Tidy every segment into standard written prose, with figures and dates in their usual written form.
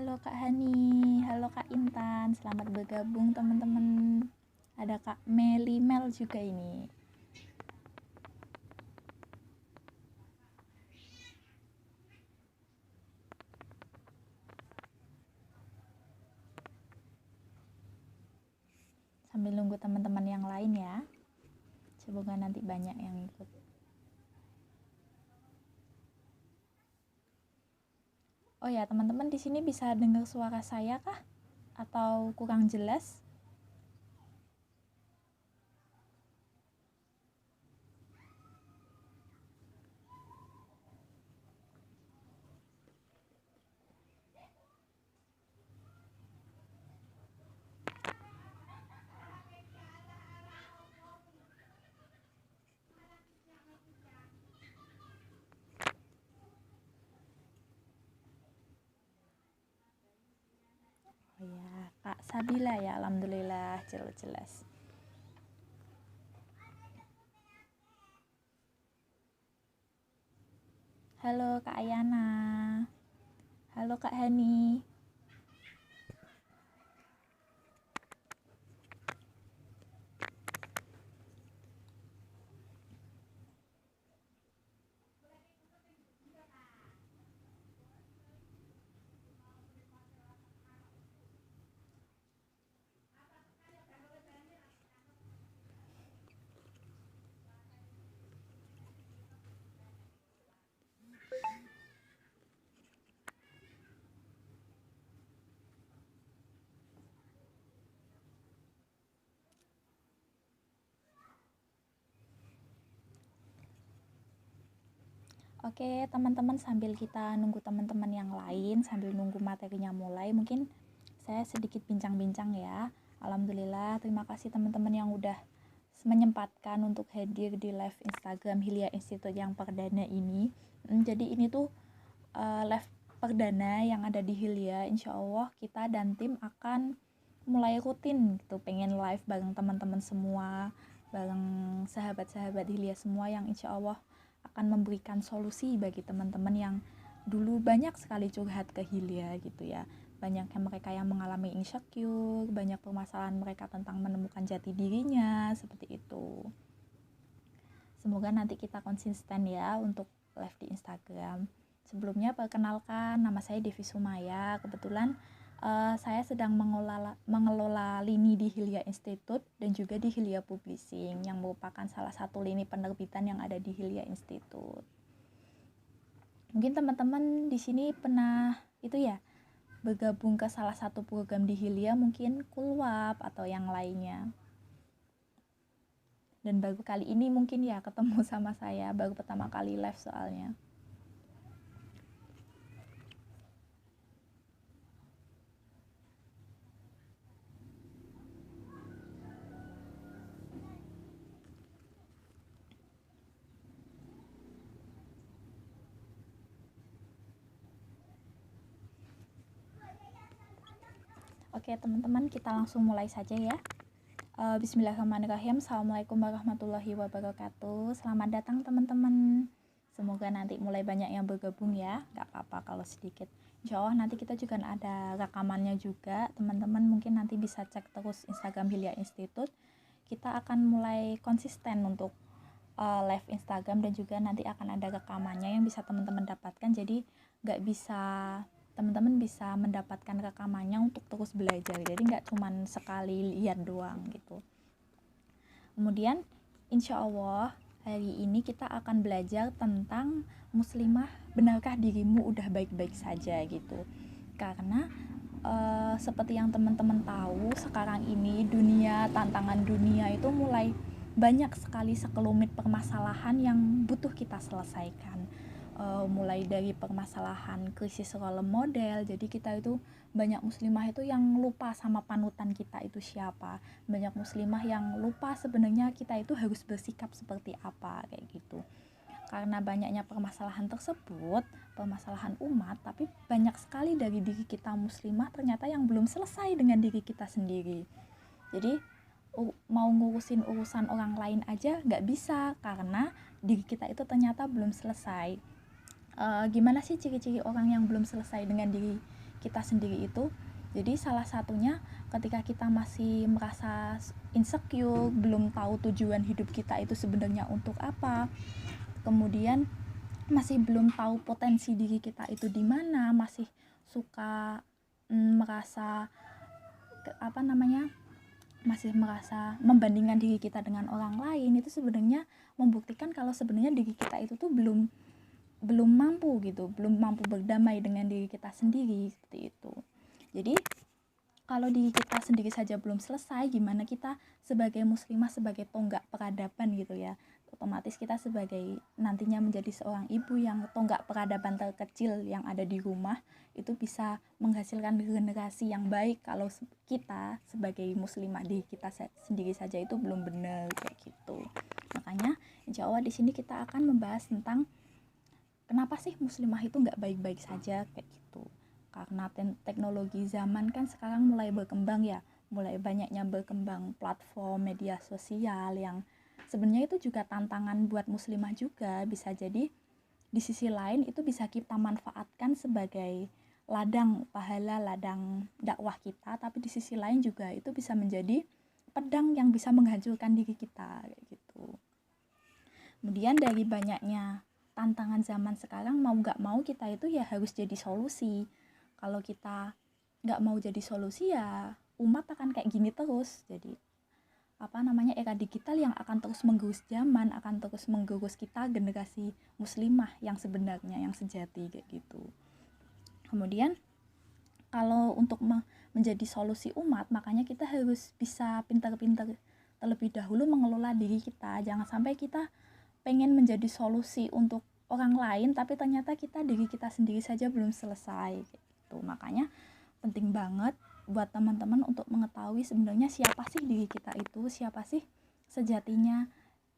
Halo Kak Hani, halo Kak Intan, selamat bergabung teman-teman. Ada Kak Meli Mel juga ini. Sambil nunggu teman-teman yang lain ya. Semoga nanti banyak yang ikut. Oh ya, teman-teman di sini bisa dengar suara saya kah? Atau kurang jelas? Oh ya, Kak Sabila ya, alhamdulillah jelas-jelas. Halo Kak Ayana. Halo Kak Hani. Oke, teman-teman, sambil kita nunggu teman-teman yang lain, sambil nunggu materinya mulai, mungkin saya sedikit bincang-bincang ya. Alhamdulillah, terima kasih teman-teman yang udah menyempatkan untuk hadir di live Instagram Hilya Institute yang perdana ini. Jadi ini tuh live perdana yang ada di Hilya. Insya Allah kita dan tim akan mulai rutin gitu, pengen live bareng teman-teman semua, bareng sahabat-sahabat Hilya semua yang insya Allah akan memberikan solusi bagi teman-teman yang dulu banyak sekali curhat ke Hilya gitu ya. Banyak yang mereka yang mengalami insecure, banyak permasalahan mereka tentang menemukan jati dirinya, seperti itu. Semoga nanti kita konsisten ya untuk live di Instagram. Sebelumnya perkenalkan, nama saya Devi Sumaya. Kebetulan saya sedang mengelola lini di Hilya Institute dan juga di Hilya Publishing yang merupakan salah satu lini penerbitan yang ada di Hilya Institute. Mungkin teman-teman di sini pernah itu ya bergabung ke salah satu program di Hilya, mungkin Kulwap atau yang lainnya. Dan baru kali ini mungkin ya ketemu sama saya, baru pertama kali live soalnya. Oke teman-teman, kita langsung mulai saja ya. Bismillahirrahmanirrahim. Assalamualaikum warahmatullahi wabarakatuh. Selamat datang teman-teman. Semoga nanti mulai banyak yang bergabung ya. Gak apa-apa kalau sedikit. Insya Allah nanti kita juga ada rekamannya juga. Teman-teman mungkin nanti bisa cek terus Instagram Hilya Institute. Kita akan mulai konsisten untuk live Instagram dan juga nanti akan ada rekamannya yang bisa teman-teman dapatkan. Jadi gak bisa, teman-teman bisa mendapatkan rekamannya untuk terus belajar, jadi nggak cuman sekali lihat doang gitu. Kemudian insya Allah hari ini kita akan belajar tentang muslimah, benarkah dirimu udah baik-baik saja gitu. Karena seperti yang teman-teman tahu, sekarang ini tantangan dunia itu mulai banyak sekali sekelumit permasalahan yang butuh kita selesaikan. Mulai dari permasalahan krisis role model, jadi kita itu banyak muslimah itu yang lupa sama panutan kita itu siapa, banyak muslimah yang lupa sebenarnya kita itu harus bersikap seperti apa kayak gitu. Karena banyaknya permasalahan tersebut, permasalahan umat, tapi banyak sekali dari diri kita muslimah ternyata yang belum selesai dengan diri kita sendiri. Jadi mau ngurusin urusan orang lain aja nggak bisa karena diri kita itu ternyata belum selesai. Gimana sih ciri-ciri orang yang belum selesai dengan diri kita sendiri itu. Jadi salah satunya ketika kita masih merasa insecure, belum tahu tujuan hidup kita itu sebenarnya untuk apa, kemudian masih belum tahu potensi diri kita itu di mana, masih suka merasa masih merasa membandingkan diri kita dengan orang lain, itu sebenarnya membuktikan kalau sebenarnya diri kita itu tuh belum mampu gitu, belum mampu berdamai dengan diri kita sendiri, seperti itu. Jadi kalau diri kita sendiri saja belum selesai, gimana kita sebagai muslimah, sebagai tonggak peradaban gitu ya. Otomatis kita sebagai nantinya menjadi seorang ibu yang tonggak peradaban terkecil yang ada di rumah, itu bisa menghasilkan generasi yang baik. Kalau kita sebagai muslimah diri kita sendiri saja itu belum benar kayak gitu. Makanya insya Allah di sini kita akan membahas tentang kenapa sih muslimah itu nggak baik-baik saja kayak gitu. Karena teknologi zaman kan sekarang mulai berkembang ya, mulai banyaknya berkembang platform media sosial yang sebenarnya itu juga tantangan buat muslimah juga. Bisa jadi di sisi lain itu bisa kita manfaatkan sebagai ladang pahala, ladang dakwah kita, tapi di sisi lain juga itu bisa menjadi pedang yang bisa menghancurkan diri kita kayak gitu. Kemudian dari banyaknya tantangan zaman sekarang, mau gak mau kita itu ya harus jadi solusi. Kalau kita gak mau jadi solusi ya umat akan kayak gini terus. Jadi era digital yang akan terus menggerus zaman, akan terus menggerus kita generasi muslimah yang sebenarnya, yang sejati kayak gitu. Kemudian kalau untuk menjadi solusi umat, makanya kita harus bisa pintar-pintar terlebih dahulu mengelola diri kita. Jangan sampai kita pengen menjadi solusi untuk orang lain tapi ternyata diri kita sendiri saja belum selesai gitu. Makanya penting banget buat teman-teman untuk mengetahui sebenarnya siapa sih diri kita itu, siapa sih sejatinya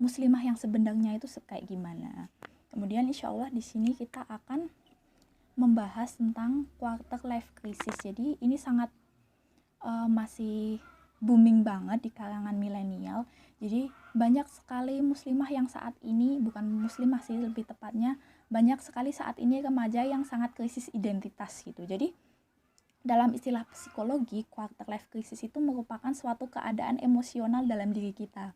muslimah yang sebenarnya itu kayak gimana. Kemudian insya Allah di sini kita akan membahas tentang quarter life crisis. Jadi ini sangat masih booming banget di kalangan milenial. Jadi banyak sekali muslimah yang saat ini, bukan muslimah sih lebih tepatnya, banyak sekali saat ini remaja yang sangat krisis identitas gitu. Jadi dalam istilah psikologi, quarter life crisis itu merupakan suatu keadaan emosional dalam diri kita.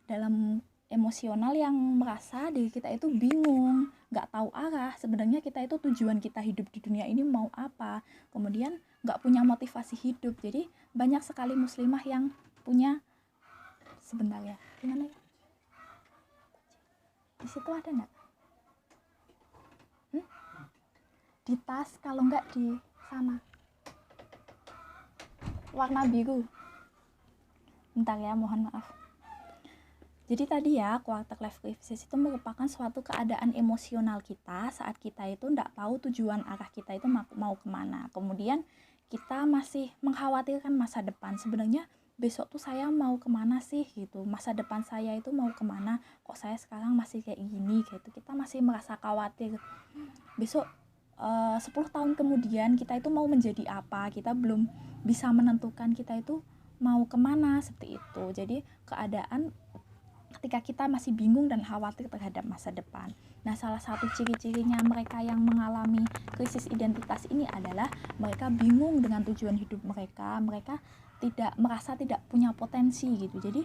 Dalam emosional yang merasa diri kita itu bingung, gak tahu arah, sebenarnya kita itu tujuan kita hidup di dunia ini mau apa, kemudian gak punya motivasi hidup. Jadi banyak sekali muslimah yang punya, sebentar ya, gimana ya, di situ ada gak? Di tas, kalau gak di sana warna biru, bentar ya, mohon maaf. Jadi tadi ya, quarter life crisis itu merupakan suatu keadaan emosional kita saat kita itu tidak tahu tujuan arah kita itu mau kemana. Kemudian kita masih mengkhawatirkan masa depan. Sebenarnya besok tuh saya mau kemana sih gitu. Masa depan saya itu mau kemana? Kok saya sekarang masih kayak gini gitu. Kita masih merasa khawatir. Besok 10 tahun kemudian kita itu mau menjadi apa? Kita belum bisa menentukan kita itu mau kemana seperti itu. Jadi keadaan ketika kita masih bingung dan khawatir terhadap masa depan. Nah, salah satu ciri-cirinya mereka yang mengalami krisis identitas ini adalah mereka bingung dengan tujuan hidup mereka. Mereka merasa tidak punya potensi gitu. Jadi,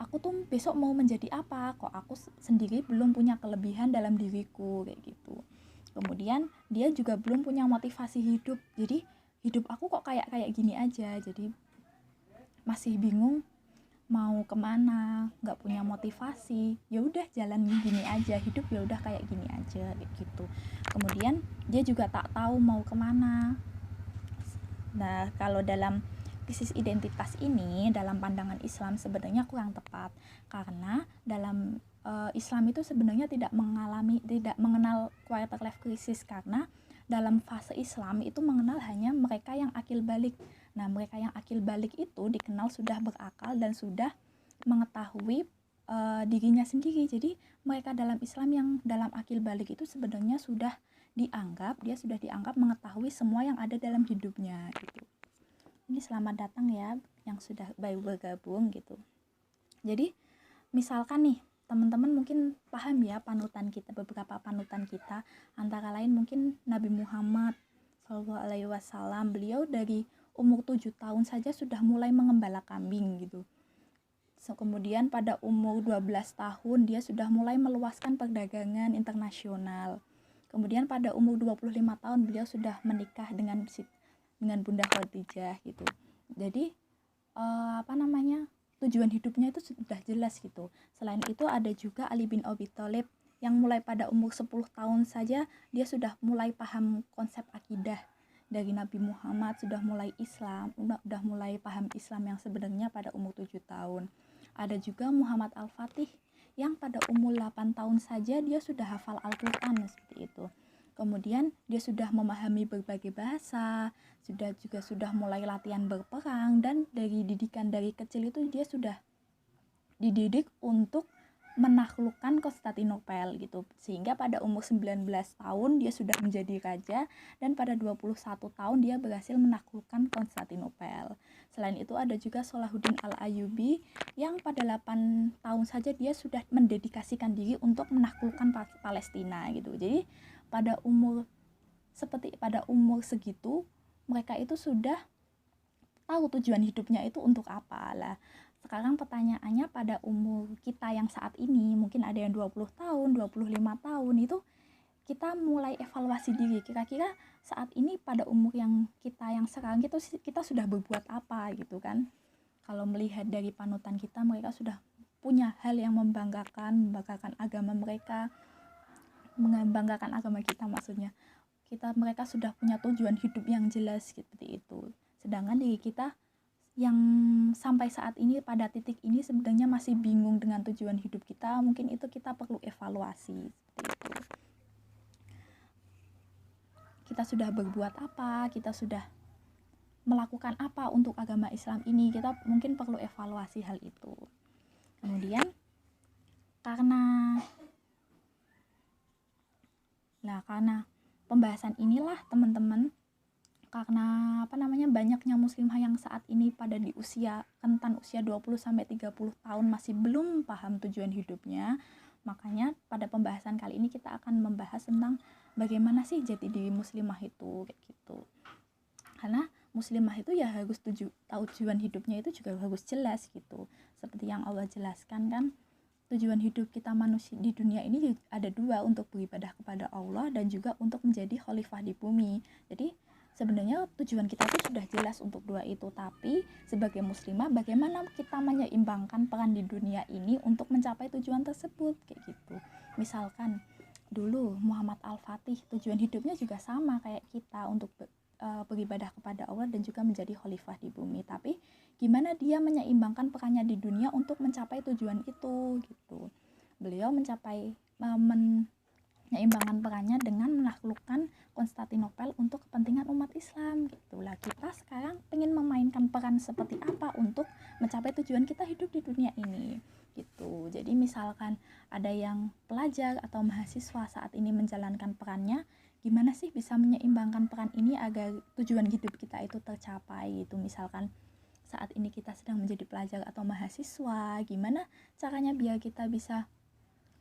aku tuh besok mau menjadi apa? Kok aku sendiri belum punya kelebihan dalam diriku kayak gitu. Kemudian dia juga belum punya motivasi hidup. Jadi, hidup aku kok kayak gini aja. Jadi, masih bingung mau kemana, nggak punya motivasi, ya udah jalan gini aja, hidup ya udah kayak gini aja gitu. Kemudian dia juga tak tahu mau kemana. Nah, kalau dalam krisis identitas ini dalam pandangan Islam sebenarnya kurang tepat, karena dalam Islam itu sebenarnya tidak mengenal quarter life crisis, karena dalam fase Islam itu mengenal hanya mereka yang akil balik. Nah, mereka yang akil balik itu dikenal sudah berakal dan sudah mengetahui dirinya sendiri. Jadi mereka dalam Islam yang dalam akil balik itu sebenarnya sudah dianggap mengetahui semua yang ada dalam hidupnya gitu. Ini selamat datang ya yang sudah baru bergabung gitu. Jadi misalkan nih teman-teman mungkin paham ya panutan kita, beberapa panutan kita, antara lain mungkin Nabi Muhammad Shallallahu Alaihi Wasallam, beliau dari umur 7 tahun saja sudah mulai mengembala kambing gitu. Kemudian pada umur 12 tahun dia sudah mulai meluaskan perdagangan internasional. Kemudian pada umur 25 tahun beliau sudah menikah dengan Bunda Khadijah gitu. Jadi tujuan hidupnya itu sudah jelas gitu. Selain itu ada juga Ali bin Abi Thalib yang mulai pada umur 10 tahun saja dia sudah mulai paham konsep akidah dari Nabi Muhammad, sudah mulai paham Islam yang sebenarnya pada umur 7 tahun. Ada juga Muhammad Al-Fatih yang pada umur 8 tahun saja dia sudah hafal Al-Quran seperti itu. Kemudian dia sudah memahami berbagai bahasa, sudah mulai latihan berperang, dan dari didikan dari kecil itu dia sudah dididik untuk menaklukkan Konstantinopel gitu. Sehingga pada umur 19 tahun dia sudah menjadi raja, dan pada 21 tahun dia berhasil menaklukkan Konstantinopel. Selain itu ada juga Salahuddin Al-Ayyubi yang pada 8 tahun saja dia sudah mendedikasikan diri untuk menaklukkan Palestina gitu. Jadi pada umur segitu mereka itu sudah tahu tujuan hidupnya itu untuk apa lah. Sekarang pertanyaannya pada umur kita yang saat ini, mungkin ada yang 20 tahun, 25 tahun, itu kita mulai evaluasi diri. Kira-kira saat ini pada umur yang kita yang sekarang kita sudah berbuat apa gitu kan. Kalau melihat dari panutan kita, mereka sudah punya hal yang membanggakan agama mereka, membanggakan agama kita maksudnya. Mereka sudah punya tujuan hidup yang jelas seperti itu. Sedangkan diri kita yang sampai saat ini pada titik ini sebenarnya masih bingung dengan tujuan hidup kita, mungkin itu kita perlu evaluasi seperti itu. Kita sudah berbuat apa, kita sudah melakukan apa untuk agama Islam ini, kita mungkin perlu evaluasi hal itu. Kemudian karena pembahasan inilah teman-teman, karena banyaknya muslimah yang saat ini pada di rentan usia 20-30 tahun masih belum paham tujuan hidupnya. Makanya pada pembahasan kali ini kita akan membahas tentang bagaimana sih jati diri muslimah itu kayak gitu. Karena muslimah itu ya harus tahu tujuan hidupnya itu juga harus jelas gitu. Seperti yang Allah jelaskan kan, tujuan hidup kita manusia di dunia ini ada dua, untuk beribadah kepada Allah dan juga untuk menjadi khalifah di bumi. Jadi sebenarnya tujuan kita itu sudah jelas untuk dua itu, tapi sebagai muslimah bagaimana kita menyeimbangkan peran di dunia ini untuk mencapai tujuan tersebut kayak gitu. Misalkan dulu Muhammad Al-Fatih tujuan hidupnya juga sama kayak kita, untuk beribadah kepada Allah dan juga menjadi khalifah di bumi, tapi gimana dia menyeimbangkan perannya di dunia untuk mencapai tujuan itu gitu. Beliau menyeimbangkan perannya dengan menaklukkan Konstantinopel untuk kepentingan umat Islam gitulah. Kita sekarang pengen memainkan peran seperti apa untuk mencapai tujuan kita hidup di dunia ini gitu. Jadi misalkan ada yang pelajar atau mahasiswa saat ini menjalankan perannya, gimana sih bisa menyeimbangkan peran ini agar tujuan hidup kita itu tercapai gitu. Misalkan saat ini kita sedang menjadi pelajar atau mahasiswa, gimana caranya biar kita bisa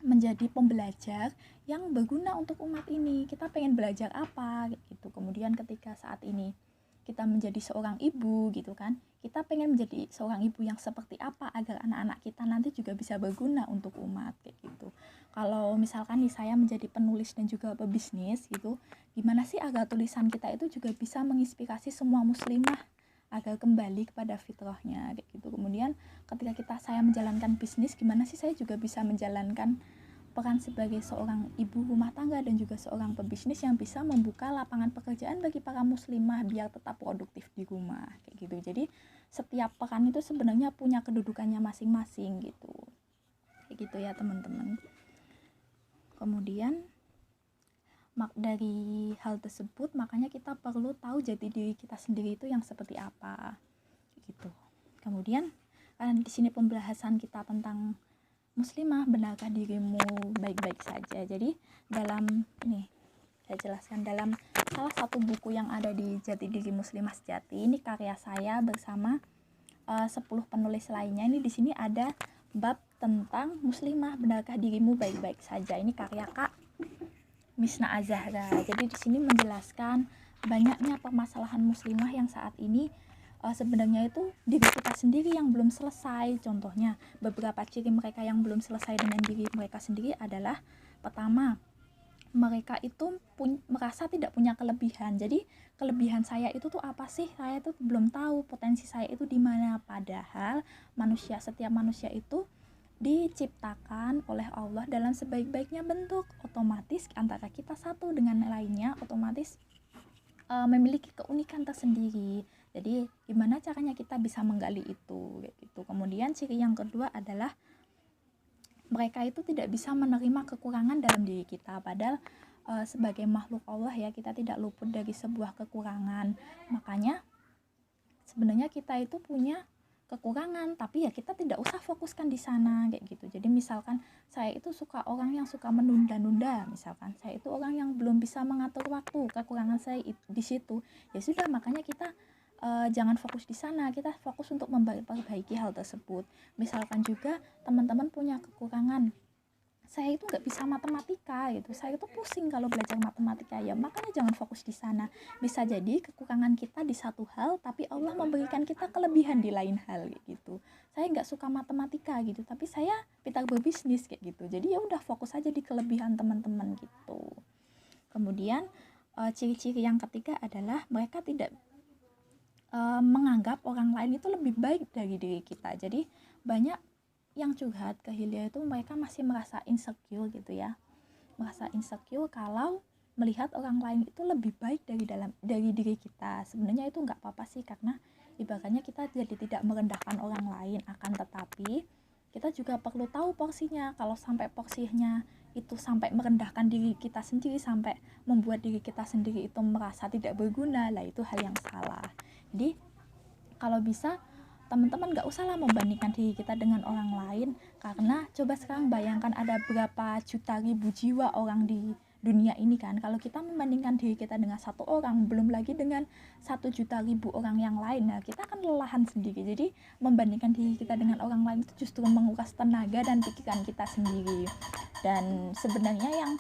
menjadi pembelajar yang berguna untuk umat ini. Kita pengen belajar apa gitu. Kemudian ketika saat ini kita menjadi seorang ibu gitu kan, kita pengen menjadi seorang ibu yang seperti apa agar anak-anak kita nanti juga bisa berguna untuk umat kayak gitu. Kalau misalkan nih saya menjadi penulis dan juga pebisnis gitu, gimana sih agar tulisan kita itu juga bisa menginspirasi semua muslimah agar kembali kepada fitrahnya kayak gitu. Kemudian ketika saya menjalankan bisnis, gimana sih saya juga bisa menjalankan peran sebagai seorang ibu rumah tangga dan juga seorang pebisnis yang bisa membuka lapangan pekerjaan bagi para muslimah biar tetap produktif di rumah kayak gitu. Jadi setiap peran itu sebenarnya punya kedudukannya masing-masing gitu. Kayak gitu ya teman-teman. Kemudian dari hal tersebut makanya kita perlu tahu jati diri kita sendiri itu yang seperti apa gitu. Kemudian karena di sini pembahasan kita tentang muslimah, benarkah dirimu baik-baik saja. Jadi dalam ini saya jelaskan dalam salah satu buku yang ada di Jati Diri Muslimah Sejati, ini karya saya bersama 10 penulis lainnya. Ini di sini ada bab tentang muslimah, benarkah dirimu baik-baik saja. Ini karya Kak Misna Azahra. Jadi di sini menjelaskan banyaknya permasalahan muslimah yang saat ini sebenarnya itu diri kita sendiri yang belum selesai. Contohnya, beberapa ciri mereka yang belum selesai dengan diri mereka sendiri adalah, pertama, mereka itu merasa tidak punya kelebihan. Jadi kelebihan saya itu tuh apa sih? Saya tuh belum tahu potensi saya itu di mana. Padahal setiap manusia itu diciptakan oleh Allah dalam sebaik-baiknya bentuk. Otomatis antara kita satu dengan lainnya otomatis memiliki keunikan tersendiri. Jadi gimana caranya kita bisa menggali itu gitu. Kemudian ciri yang kedua adalah mereka itu tidak bisa menerima kekurangan dalam diri kita. Padahal sebagai makhluk Allah ya, kita tidak luput dari sebuah kekurangan. Makanya sebenarnya kita itu punya kekurangan, tapi ya kita tidak usah fokuskan di sana kayak gitu. Jadi misalkan saya itu orang yang suka menunda-nunda, misalkan saya itu orang yang belum bisa mengatur waktu, kekurangan saya di situ. Ya sudah, makanya kita jangan fokus di sana, kita fokus untuk memperbaiki hal tersebut. Misalkan juga teman-teman punya kekurangan, saya itu nggak bisa matematika gitu, saya itu pusing kalau belajar matematika, ya makanya jangan fokus di sana. Bisa jadi kekurangan kita di satu hal, tapi Allah memberikan kita kelebihan di lain hal gitu. Saya nggak suka matematika gitu, tapi saya pintar berbisnis kayak gitu. Jadi ya udah, fokus aja di kelebihan teman-teman gitu. Kemudian ciri-ciri yang ketiga adalah mereka tidak menganggap orang lain itu lebih baik dari diri kita. Jadi banyak yang curhat ke Hilya itu mereka masih merasa insecure gitu ya, merasa insecure kalau melihat orang lain itu lebih baik dari diri kita. Sebenarnya itu nggak apa-apa sih, karena ibaratnya kita jadi tidak merendahkan orang lain, akan tetapi kita juga perlu tahu porsinya. Kalau sampai porsinya itu sampai merendahkan diri kita sendiri, sampai membuat diri kita sendiri itu merasa tidak berguna, lah itu hal yang salah. Jadi kalau bisa teman-teman gak usah lah membandingkan diri kita dengan orang lain, karena coba sekarang bayangkan ada berapa juta ribu jiwa orang di dunia ini kan. Kalau kita membandingkan diri kita dengan satu orang, belum lagi dengan 1 juta ribu orang yang lain, nah kita akan lelahan sendiri. Jadi membandingkan diri kita dengan orang lain itu justru menguras tenaga dan pikiran kita sendiri. Dan sebenarnya yang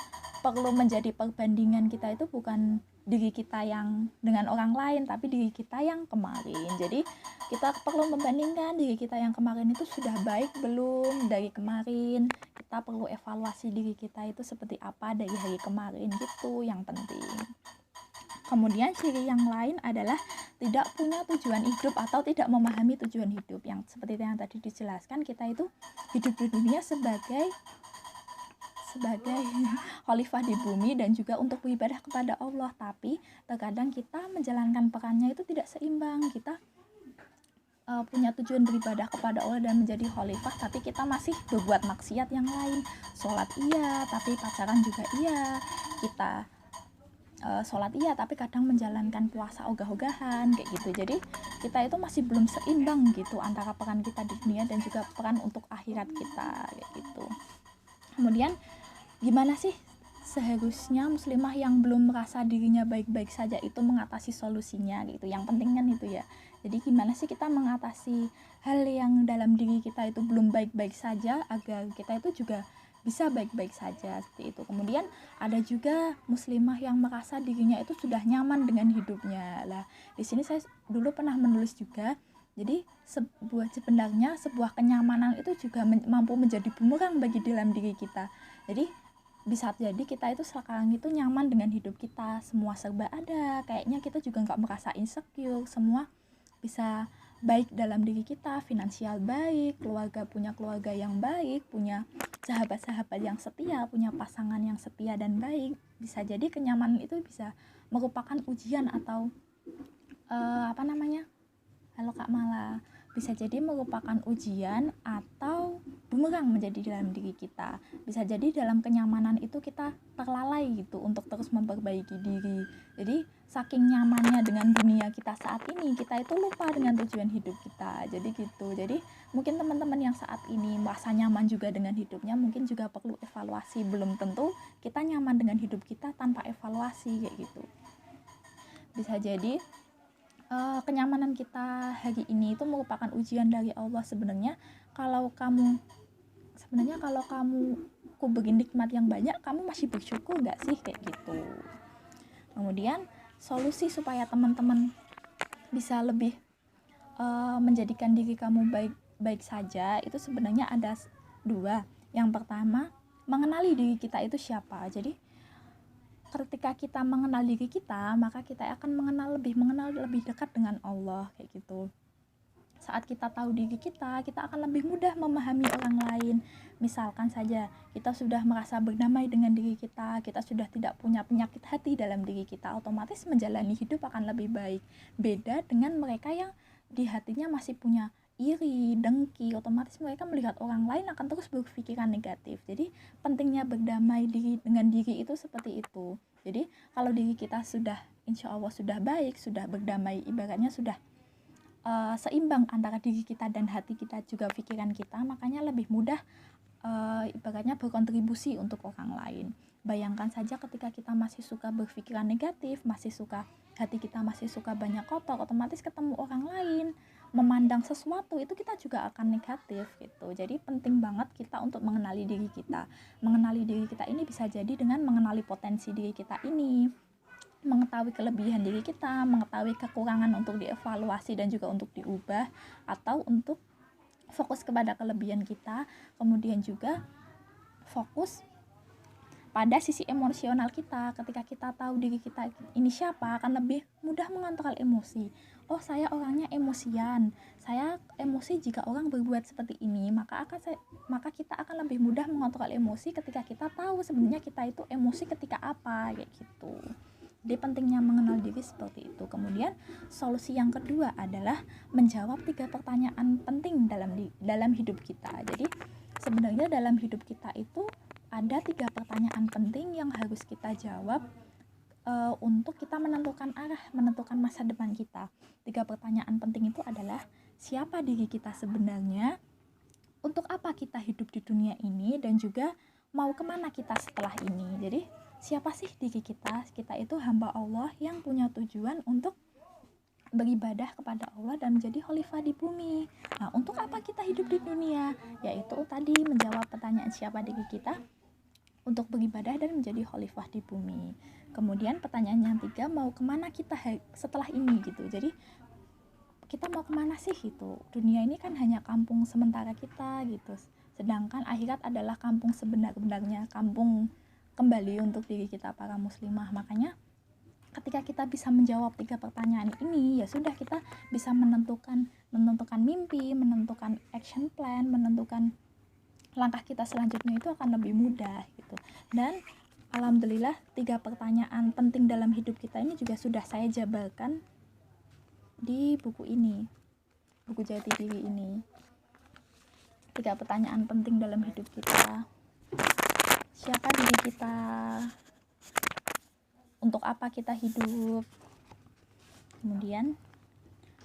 perlu menjadi perbandingan kita itu bukan diri kita yang dengan orang lain, tapi diri kita yang kemarin. Jadi kita perlu membandingkan diri kita yang kemarin itu sudah baik belum dari kemarin. Kita perlu evaluasi diri kita itu seperti apa dari hari kemarin, gitu yang penting. Kemudian ciri yang lain adalah tidak punya tujuan hidup atau tidak memahami tujuan hidup. Yang seperti yang tadi dijelaskan, kita itu hidup di dunia sebagai khalifah di bumi dan juga untuk beribadah kepada Allah, tapi terkadang kita menjalankan perannya itu tidak seimbang. Kita punya tujuan beribadah kepada Allah dan menjadi khalifah, tapi kita masih berbuat maksiat yang lain. Sholat iya, tapi pacaran juga iya. Kita sholat iya, tapi kadang menjalankan puasa ogah-ogahan kayak gitu. Jadi kita itu masih belum seimbang gitu antara peran kita di dunia dan juga peran untuk akhirat kita kayak gitu. Kemudian gimana sih seharusnya muslimah yang belum merasa dirinya baik-baik saja itu mengatasi solusinya gitu. Yang penting kan itu ya. Jadi gimana sih kita mengatasi hal yang dalam diri kita itu belum baik-baik saja agar kita itu juga bisa baik-baik saja, seperti itu. Kemudian ada juga muslimah yang merasa dirinya itu sudah nyaman dengan hidupnya. Lah, di sini saya dulu pernah menulis juga. Jadi sebenarnya sebuah kenyamanan itu juga mampu menjadi bumerang bagi dalam diri kita. Jadi bisa jadi kita itu sekarang itu nyaman dengan hidup kita, semua serba ada, kayaknya kita juga nggak merasa insecure, semua bisa baik dalam diri kita, finansial baik, punya keluarga yang baik, punya sahabat-sahabat yang setia, punya pasangan yang setia dan baik. Bisa jadi kenyamanan itu bisa merupakan ujian atau halo Kak Mala, bisa jadi merupakan ujian atau bumerang menjadi dalam diri kita. Bisa jadi dalam kenyamanan itu kita terlalai gitu untuk terus memperbaiki diri. Jadi saking nyamannya dengan dunia kita saat ini, kita itu lupa dengan tujuan hidup kita. Jadi gitu. Jadi mungkin teman-teman yang saat ini merasa nyaman juga dengan hidupnya, mungkin juga perlu evaluasi. Belum tentu kita nyaman dengan hidup kita tanpa evaluasi kayak gitu. Bisa jadi kenyamanan kita hari ini itu merupakan ujian dari Allah. Sebenarnya kalau kamu beri nikmat yang banyak, kamu masih bersyukur gak sih kayak gitu. Kemudian solusi supaya teman-teman bisa lebih menjadikan diri kamu baik saja itu sebenarnya ada dua. Yang pertama, mengenali diri kita itu siapa. Jadi ketika kita mengenal diri kita, maka kita akan mengenal lebih dekat dengan Allah kayak gitu. Saat kita tahu diri kita akan lebih mudah memahami orang lain. Misalkan saja kita sudah merasa berdamai dengan diri kita sudah tidak punya penyakit hati dalam diri kita, otomatis menjalani hidup akan lebih baik. Beda dengan mereka yang di hatinya masih punya iri, dengki, otomatis mereka melihat orang lain akan terus berpikiran negatif. Jadi pentingnya berdamai dengan diri itu seperti itu. Jadi kalau diri kita sudah insya Allah sudah baik, sudah berdamai, ibaratnya sudah seimbang antara diri kita dan hati kita juga pikiran kita, makanya lebih mudah ibaratnya berkontribusi untuk orang lain. Bayangkan saja ketika kita masih suka berpikiran negatif, hati kita masih suka banyak kotor, otomatis ketemu orang lain, memandang sesuatu itu kita juga akan negatif gitu. Jadi penting banget kita untuk mengenali diri kita. Mengenali diri kita ini bisa jadi dengan mengenali potensi diri kita ini, mengetahui kelebihan diri kita, mengetahui kekurangan untuk dievaluasi dan juga untuk diubah, atau untuk fokus kepada kelebihan kita, kemudian juga fokus pada sisi emosional kita. Ketika kita tahu diri kita ini siapa, akan lebih mudah mengontrol emosi. Oh, saya orangnya emosian, saya emosi jika orang berbuat seperti ini, maka kita akan lebih mudah mengontrol emosi ketika kita tahu sebenarnya kita itu emosi ketika apa, kayak gitu. Jadi pentingnya mengenal diri seperti itu. Kemudian solusi yang kedua adalah menjawab 3 pertanyaan penting dalam hidup kita. Jadi sebenarnya dalam hidup kita itu ada 3 pertanyaan penting yang harus kita jawab untuk kita menentukan arah, menentukan masa depan kita. 3 pertanyaan penting itu adalah siapa diri kita sebenarnya, untuk apa kita hidup di dunia ini, dan juga mau kemana kita setelah ini. Jadi siapa sih diri kita? Kita itu hamba Allah yang punya tujuan untuk beribadah kepada Allah dan menjadi khalifah di bumi. Nah, untuk apa kita hidup di dunia? Yaitu tadi menjawab pertanyaan siapa diri kita, untuk beribadah dan menjadi khalifah di bumi. Kemudian pertanyaan yang 3, mau kemana kita setelah ini gitu. Jadi kita mau kemana sih gitu? Dunia ini kan hanya kampung sementara kita gitu. Sedangkan akhirat adalah kampung sebenar-benarnya, kampung kembali untuk diri kita para muslimah. Makanya ketika kita bisa menjawab 3 pertanyaan ini, ya sudah, kita bisa menentukan mimpi, menentukan action plan, menentukan langkah kita selanjutnya itu akan lebih mudah gitu. Dan alhamdulillah 3 pertanyaan penting dalam hidup kita ini juga sudah saya jabarkan di buku ini, buku Jati Diri ini. 3 pertanyaan penting dalam hidup kita. Siapa diri kita? Untuk apa kita hidup? Kemudian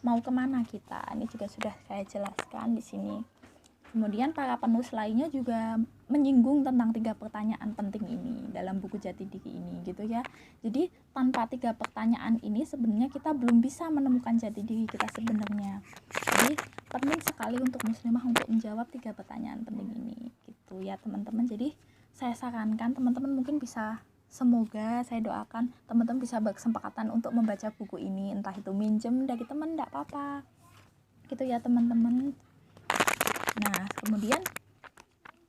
mau kemana kita? Ini juga sudah saya jelaskan di sini. Kemudian para penulis lainnya juga menyinggung tentang 3 pertanyaan penting ini dalam buku Jati Diri ini gitu ya. Jadi tanpa 3 pertanyaan ini sebenarnya kita belum bisa menemukan jati diri kita sebenarnya. Jadi penting sekali untuk muslimah untuk menjawab 3 pertanyaan penting ini gitu ya teman-teman. Jadi saya sarankan teman-teman mungkin bisa, semoga saya doakan teman-teman bisa berkesempatan untuk membaca buku ini, entah itu minjem dari teman, enggak apa-apa gitu ya teman-teman. Nah, kemudian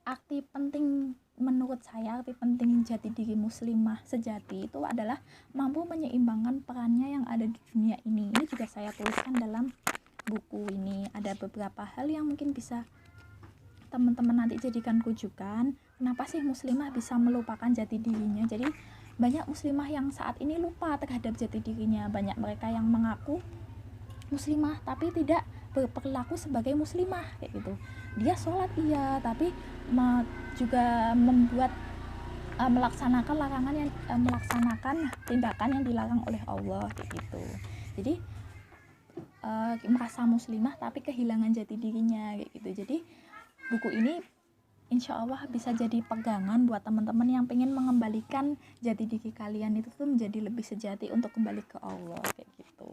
arti penting menurut saya, arti penting jati diri muslimah sejati itu adalah mampu menyeimbangkan perannya yang ada di dunia ini. Ini juga saya tuliskan dalam buku ini. Ada beberapa hal yang mungkin bisa teman-teman nanti jadikan rujukan. Kenapa sih muslimah bisa melupakan jati dirinya? Jadi banyak muslimah yang saat ini lupa terhadap jati dirinya. Banyak mereka yang mengaku muslimah tapi tidak berperilaku sebagai muslimah kayak gitu. Dia sholat iya, tapi juga membuat melaksanakan larangan yang melaksanakan tindakan yang dilarang oleh Allah kayak gitu. Jadi merasa muslimah tapi kehilangan jati dirinya kayak gitu. Jadi buku ini insya Allah bisa jadi pegangan buat teman-teman yang pengen mengembalikan jati diri kalian itu tuh menjadi lebih sejati untuk kembali ke Allah kayak gitu.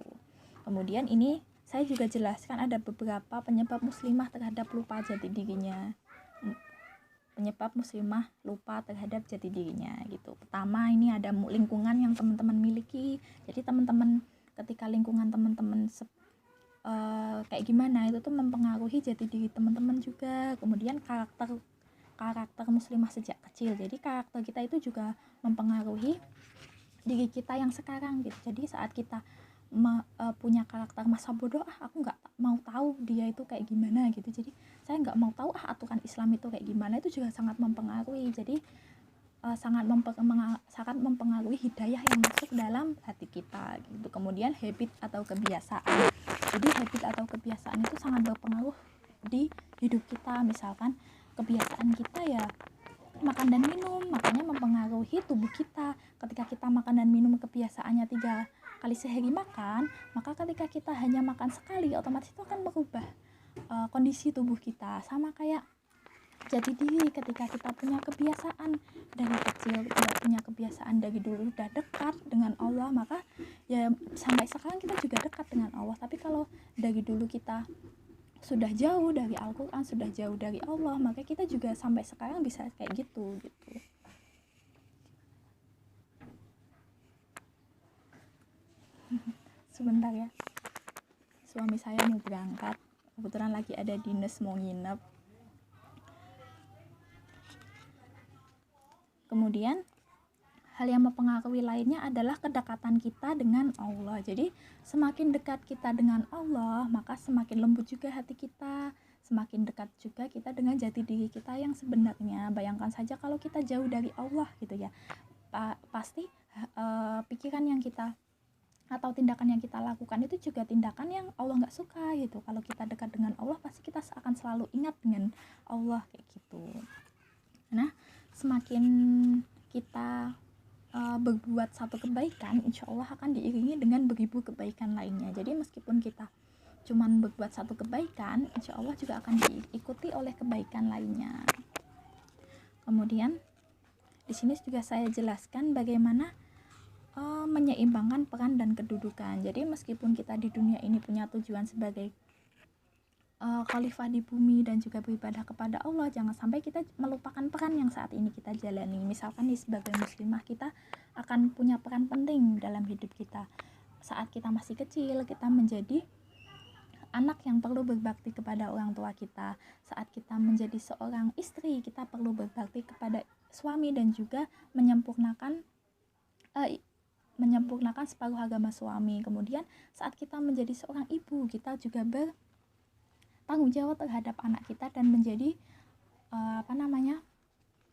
Kemudian ini saya juga jelaskan ada beberapa penyebab muslimah terhadap lupa jati dirinya. penyebab muslimah lupa terhadap jati dirinya gitu. Pertama, ini ada lingkungan yang teman-teman miliki. Jadi teman-teman ketika lingkungan teman-teman kayak gimana, itu tuh mempengaruhi jati diri teman-teman juga. Kemudian karakter muslimah sejak kecil. Jadi karakter kita itu juga mempengaruhi diri kita yang sekarang gitu. Jadi saat kita punya karakter masa bodoh, aku nggak mau tahu dia itu kayak gimana gitu, jadi saya nggak mau tahu aturan Islam itu kayak gimana, itu juga sangat mempengaruhi. Jadi sangat mempengaruhi hidayah yang masuk dalam hati kita gitu. Kemudian habit atau kebiasaan. Jadi habit atau kebiasaan itu sangat berpengaruh di hidup kita. Misalkan kebiasaan kita ya makan dan minum, makanya mempengaruhi tubuh kita. Ketika kita makan dan minum kebiasaannya 3 kali sehari makan, maka ketika kita hanya makan sekali, otomatis itu akan merubah kondisi tubuh kita. Sama kayak jati diri, ketika kita punya kebiasaan dari kecil, kita punya kebiasaan dari dulu udah dekat dengan Allah, maka ya sampai sekarang kita juga dekat dengan Allah. Tapi kalau dari dulu kita sudah jauh dari Al-Quran, sudah jauh dari Allah, maka kita juga sampai sekarang bisa kayak gitu. Sebentar ya, suami saya mau berangkat, kebetulan lagi ada dinas mau nginep. Kemudian hal yang mempengaruhi lainnya adalah kedekatan kita dengan Allah. Jadi semakin dekat kita dengan Allah, maka semakin lembut juga hati kita, semakin dekat juga kita dengan jati diri kita yang sebenarnya. Bayangkan saja kalau kita jauh dari Allah gitu ya, pasti pikiran yang kita atau tindakan yang kita lakukan itu juga tindakan yang Allah nggak suka gitu. Kalau kita dekat dengan Allah, pasti kita akan selalu ingat dengan Allah kayak gitu. Nah, semakin kita berbuat satu kebaikan, insya Allah akan diiringi dengan beribu kebaikan lainnya. Jadi meskipun kita cuman berbuat satu kebaikan, insya Allah juga akan diikuti oleh kebaikan lainnya. Kemudian di sini juga saya jelaskan bagaimana menyeimbangkan peran dan kedudukan. Jadi meskipun kita di dunia ini punya tujuan sebagai khalifah di bumi dan juga beribadah kepada Allah, jangan sampai kita melupakan peran yang saat ini kita jalani. Misalkan nih, sebagai muslimah kita akan punya peran penting dalam hidup kita. Saat kita masih kecil, kita menjadi anak yang perlu berbakti kepada orang tua kita. Saat kita menjadi seorang istri, kita perlu berbakti kepada suami dan juga menyempurnakan separuh agama suami. Kemudian saat kita menjadi seorang ibu, kita juga tanggung jawab terhadap anak kita dan menjadi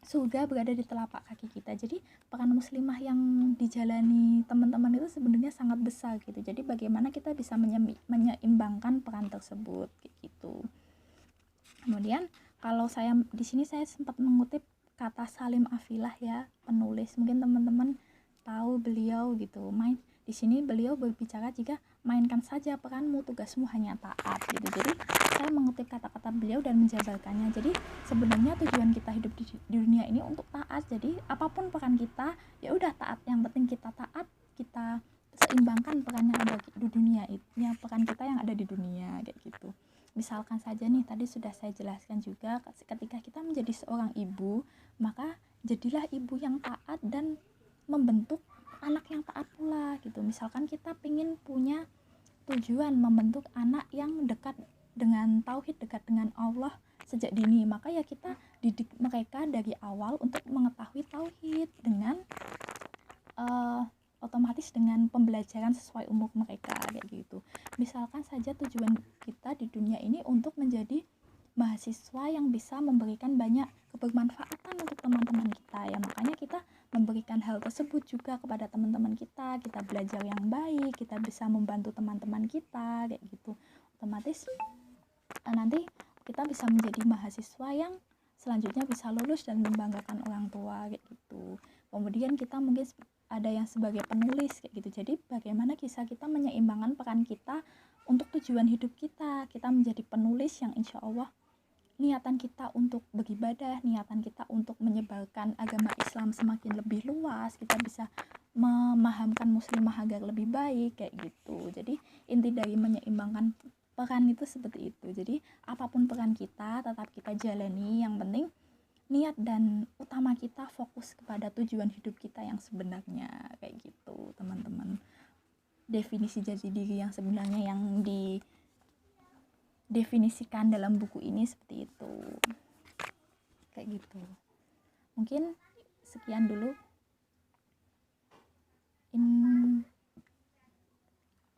surga berada di telapak kaki kita. Jadi peran muslimah yang dijalani teman-teman itu sebenarnya sangat besar gitu. Jadi bagaimana kita bisa menyeimbangkan peran tersebut gitu. Kemudian kalau saya di sini saya sempat mengutip kata Salim Afilah ya, penulis. Mungkin teman-teman tahu beliau gitu. Di sini beliau berbicara, jika mainkan saja peranmu, tugasmu hanya taat gitu. Jadi saya mengutip kata-kata beliau dan menjabarkannya. Jadi sebenarnya tujuan kita hidup di dunia ini untuk taat. Jadi apapun peran kita, ya udah taat. Yang penting kita taat, kita seimbangkan peran yang ada di dunia itu, ya peran kita yang ada di dunia kayak gitu. Misalkan saja nih, tadi sudah saya jelaskan juga, ketika kita menjadi seorang ibu, maka jadilah ibu yang taat dan membentuk anak yang taat pula gitu. Misalkan kita pengen punya tujuan membentuk anak yang dekat dengan tauhid, dekat dengan Allah sejak dini, maka ya kita didik mereka dari awal untuk mengetahui tauhid dengan otomatis dengan pembelajaran sesuai umur mereka kayak gitu. Misalkan saja tujuan kita di dunia ini untuk menjadi mahasiswa yang bisa memberikan banyak kebermanfaatan untuk teman-teman kita ya, makanya kita memberikan hal tersebut juga kepada teman-teman kita belajar yang baik, kita bisa membantu teman-teman kita kayak gitu. Otomatis nanti kita bisa menjadi mahasiswa yang selanjutnya bisa lulus dan membanggakan orang tua kayak gitu. Kemudian kita mungkin ada yang sebagai penulis kayak gitu. Jadi bagaimana kita menyeimbangkan peran kita untuk tujuan hidup kita menjadi penulis yang insya Allah niatan kita untuk beribadah, niatan kita untuk menyebarkan agama Islam semakin lebih luas, kita bisa memahamkan muslimah agar lebih baik kayak gitu. Jadi inti dari menyeimbangkan peran itu seperti itu. Jadi apapun peran kita tetap kita jalani, yang penting niat dan utama kita fokus kepada tujuan hidup kita yang sebenarnya, kayak gitu teman-teman. Definisi jati diri yang sebenarnya yang didefinisikan dalam buku ini seperti itu, kayak gitu. Mungkin sekian dulu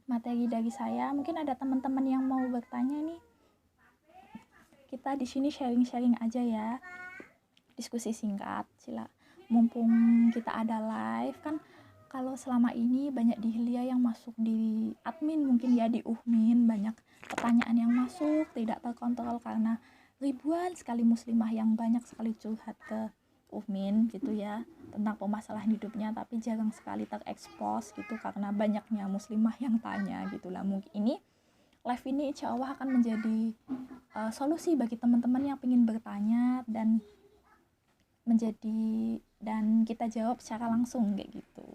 materi dari saya. Mungkin ada teman-teman yang mau bertanya nih. Kita di sini sharing-sharing aja ya, diskusi singkat. Mumpung kita ada live kan, kalau selama ini banyak di Hilya yang masuk di admin, mungkin ya di Uhmin banyak pertanyaan yang masuk tidak terkontrol karena ribuan sekali muslimah yang banyak sekali curhat ke Uhmin gitu ya tentang permasalahan hidupnya, tapi jarang sekali terekspos gitu karena banyaknya muslimah yang tanya gitulah. Mungkin ini live ini insya Allah akan menjadi solusi bagi teman-teman yang ingin bertanya dan kita jawab secara langsung kayak gitu.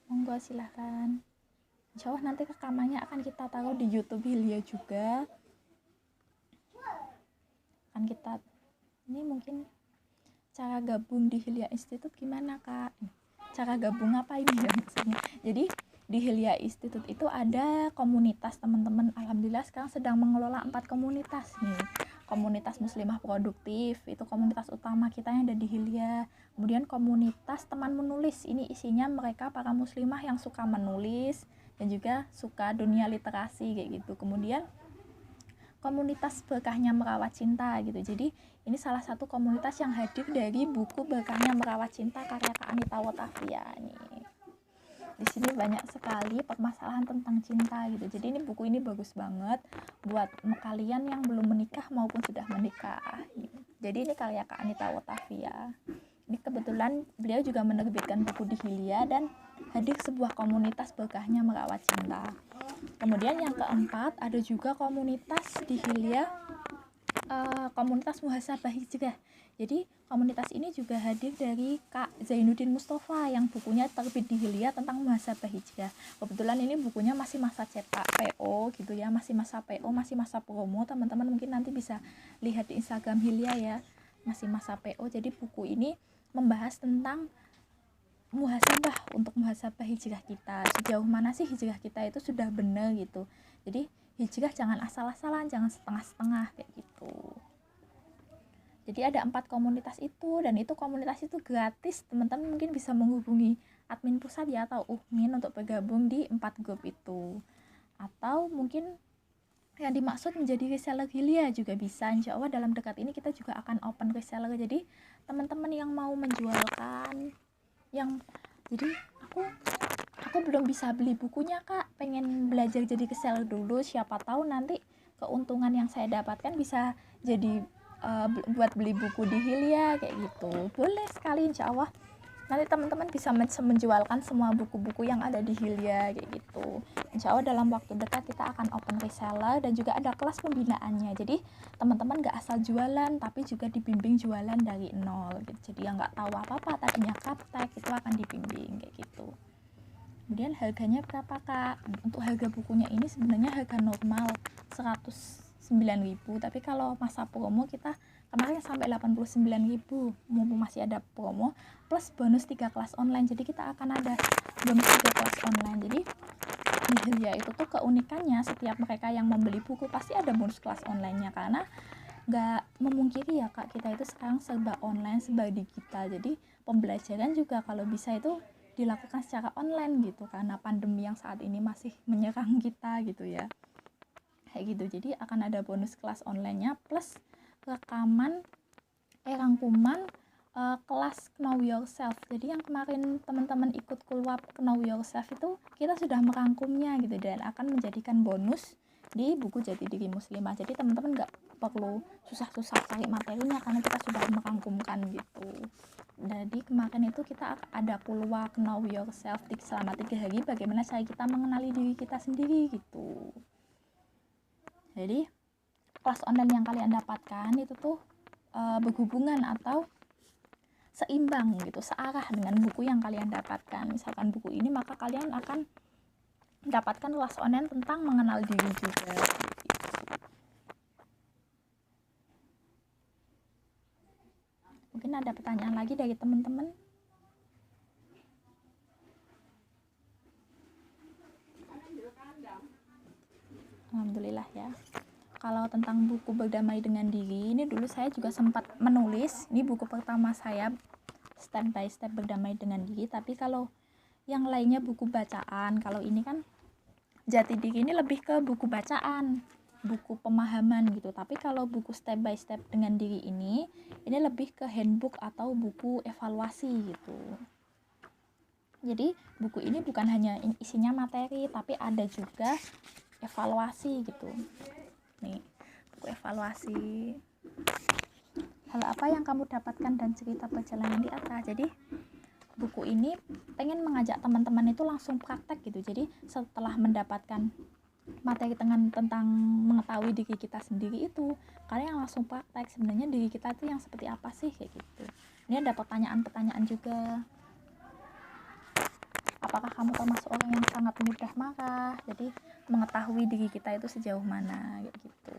Monggo silahkan. Insya Allah nanti rekamannya akan kita taruh di YouTube Hilya juga. Kan kita ini mungkin cara gabung di Hilya Institute gimana Kak? Cara gabung apa ini ya maksudnya? Jadi di Hilya Institute itu ada komunitas teman-teman. Alhamdulillah sekarang sedang mengelola 4 komunitas nih. Komunitas muslimah produktif, itu komunitas utama kita yang ada di Hilya. Kemudian komunitas teman menulis, ini isinya mereka para muslimah yang suka menulis dan juga suka dunia literasi kayak gitu. Kemudian komunitas berkahnya merawat cinta gitu. Jadi ini salah satu komunitas yang hadir dari buku Berkahnya Merawat Cinta karya Kak Anita Wotavia nih. Di sini banyak sekali permasalahan tentang cinta gitu. Jadi ini buku ini bagus banget buat kalian yang belum menikah maupun sudah menikah gitu. Jadi ini karya Kak Anita Wotavia. Ini kebetulan beliau juga menerbitkan buku di Hilya dan hadir sebuah komunitas Berkahnya Merawat Cinta. Kemudian yang keempat ada juga komunitas di Hilya, komunitas Muhasabah Hijrah. Jadi komunitas ini juga hadir dari Kak Zainuddin Mustafa yang bukunya terbit di Hilya tentang Muhasabah Hijrah. Kebetulan ini bukunya masih masa cetak PO gitu ya, masih masa PO, masih masa promo. Teman-teman mungkin nanti bisa lihat di Instagram Hilya ya, masih masa PO. Jadi buku ini membahas tentang muhasabah, untuk muhasabah hijrah kita, sejauh mana sih hijrah kita itu sudah benar gitu. Jadi hijrah jangan asal-asalan, jangan setengah-setengah kayak gitu. Jadi ada 4 komunitas itu, dan itu komunitas itu gratis. Teman-teman mungkin bisa menghubungi admin pusat ya atau Uhmin untuk bergabung di 4 grup itu. Atau mungkin yang dimaksud menjadi reseller Hilya juga bisa. Insya Allah dalam dekat ini kita juga akan open reseller. Jadi teman-teman yang mau menjualkan, jadi aku belum bisa beli bukunya Kak, pengen belajar jadi reseller dulu, siapa tahu nanti keuntungan yang saya dapatkan bisa jadi buat beli buku di Hilya kayak gitu. Boleh sekali, insya Allah nanti teman-teman bisa menjualkan semua buku-buku yang ada di Hilya kayak gitu. Insya Allah dalam waktu dekat kita akan open reseller dan juga ada kelas pembinaannya. Jadi teman-teman gak asal jualan, tapi juga dibimbing jualan dari nol gitu. Jadi yang gak tahu apa-apa tadinya kaptek itu akan dibimbing kayak gitu. Kemudian harganya berapa Kak? Untuk harga bukunya ini sebenarnya harga normal 109.000, tapi kalau masa promo kita kemarin sampai 89.000, mumpung masih ada promo plus bonus 3 kelas online. Jadi kita akan ada bonus 3 kelas online. Jadi di Hilya itu tuh keunikannya setiap mereka yang membeli buku pasti ada bonus kelas online-nya, karena nggak memungkiri ya Kak, kita itu sekarang serba online, serba digital. Jadi pembelajaran juga kalau bisa itu dilakukan secara online gitu, karena pandemi yang saat ini masih menyerang kita gitu ya. Kayak gitu. Jadi akan ada bonus kelas online-nya plus rekaman rangkuman kelas Know Yourself. Jadi yang kemarin teman-teman ikut keluar Know Yourself itu kita sudah merangkumnya gitu, dan akan menjadikan bonus di buku Jati Diri Muslimah. Jadi teman-teman nggak perlu susah-susah cari materinya karena kita sudah merangkumkan gitu. Jadi kemarin itu kita ada keluar Know Yourself selama 3 hari, bagaimana cara kita mengenali diri kita sendiri gitu. Jadi kelas online yang kalian dapatkan itu tuh berhubungan atau seimbang gitu, searah dengan buku yang kalian dapatkan. Misalkan buku ini, maka kalian akan mendapatkan kelas online tentang mengenal diri juga gitu. Mungkin ada pertanyaan lagi dari teman-teman? Alhamdulillah ya. Kalau tentang buku berdamai dengan diri, ini dulu saya juga sempat menulis. Ini buku pertama saya, step by step berdamai dengan diri. Tapi kalau yang lainnya buku bacaan, kalau ini kan jati diri ini lebih ke buku bacaan, buku pemahaman gitu. Tapi kalau buku step by step dengan diri ini lebih ke handbook atau buku evaluasi gitu. Jadi buku ini bukan hanya isinya materi, tapi ada juga evaluasi gitu. Nih, buku evaluasi. Hal apa yang kamu dapatkan dan cerita perjalanan di atas. Jadi buku ini pengen mengajak teman-teman itu langsung praktek gitu. Jadi setelah mendapatkan materi tentang mengetahui diri kita sendiri itu, kalian langsung praktek sebenarnya diri kita itu yang seperti apa sih, kayak gitu. Ini ada pertanyaan-pertanyaan juga. Apakah kamu termasuk orang yang sangat mudah marah? Jadi mengetahui diri kita itu sejauh mana, kayak gitu.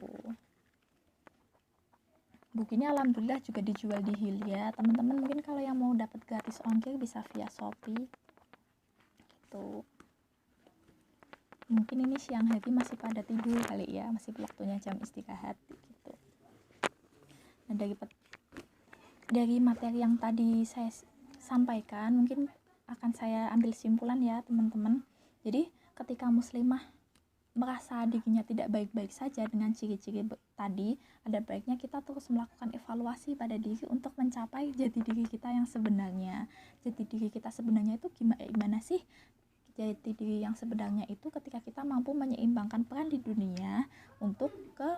Buku ini alhamdulillah juga dijual di Hilya. Teman-teman mungkin kalau yang mau dapat gratis ongkir bisa via Shopee gitu. Mungkin ini siang hari masih pada tidur kali ya, masih waktunya jam istirahat gitu. Nah, dari materi yang tadi saya sampaikan, mungkin akan saya ambil simpulan ya teman-teman. Jadi ketika muslimah merasa dirinya tidak baik-baik saja dengan ciri-ciri tadi, ada baiknya kita terus melakukan evaluasi pada diri untuk mencapai jati diri kita yang sebenarnya. Jati diri kita sebenarnya itu gimana sih? Jati diri yang sebenarnya itu ketika kita mampu menyeimbangkan peran di dunia untuk ke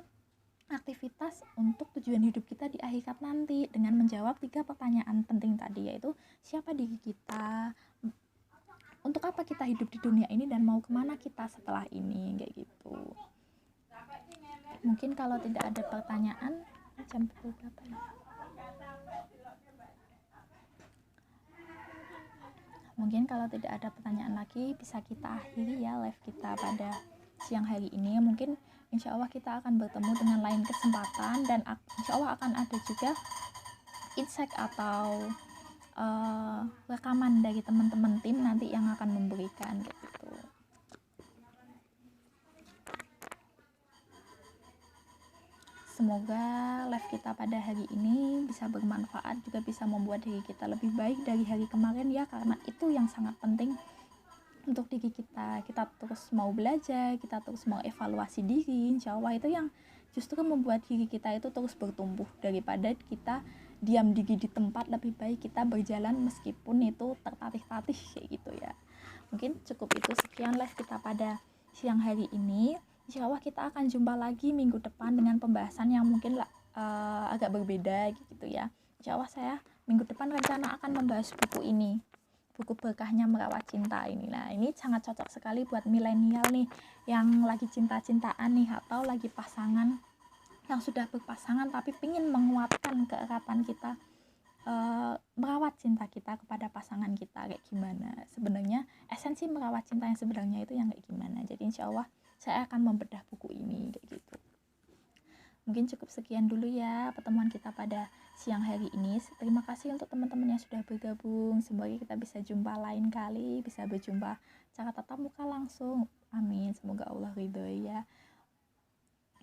aktivitas untuk tujuan hidup kita di akhirat nanti, dengan menjawab 3 pertanyaan penting tadi, yaitu siapa diri kita, untuk apa kita hidup di dunia ini, dan mau kemana kita setelah ini, kayak gitu. Mungkin kalau tidak ada pertanyaan, jam berapa ya? Mungkin kalau tidak ada pertanyaan lagi, bisa kita akhiri ya live kita pada siang hari ini. Mungkin insya Allah kita akan bertemu dengan lain kesempatan, dan insya Allah akan ada juga insight atau rekaman dari teman-teman tim nanti yang akan memberikan gitu. Semoga live kita pada hari ini bisa bermanfaat, juga bisa membuat diri kita lebih baik dari hari kemarin ya, karena itu yang sangat penting untuk diri kita. Kita terus mau belajar, kita terus mau evaluasi diri, insya Allah itu yang justru membuat diri kita itu terus bertumbuh, daripada kita diam diri di tempat. Lebih baik kita berjalan meskipun itu tertatih-tatih kayak gitu ya. Mungkin cukup itu, sekian live kita pada siang hari ini. Insya Allah kita akan jumpa lagi minggu depan dengan pembahasan yang mungkin agak berbeda gitu ya. Insya Allah saya minggu depan rencana akan membahas buku ini, buku Berkahnya Merawat Cinta ini. Nah, ini sangat cocok sekali buat milenial nih yang lagi cinta-cintaan nih, atau lagi pasangan, yang sudah berpasangan tapi pingin menguatkan keeratan kita, merawat cinta kita kepada pasangan kita, kayak gimana sebenarnya esensi merawat cinta yang sebenarnya itu yang kayak gimana. Jadi insya Allah saya akan membedah buku ini kayak gitu. Mungkin cukup sekian dulu ya pertemuan kita pada siang hari ini. Terima kasih untuk teman-teman yang sudah bergabung. Semoga kita bisa jumpa lain kali, bisa berjumpa secara tatap muka langsung. Amin, semoga Allah ridhoi ya.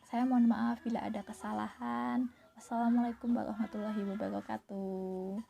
Saya mohon maaf bila ada kesalahan. Wassalamualaikum warahmatullahi wabarakatuh.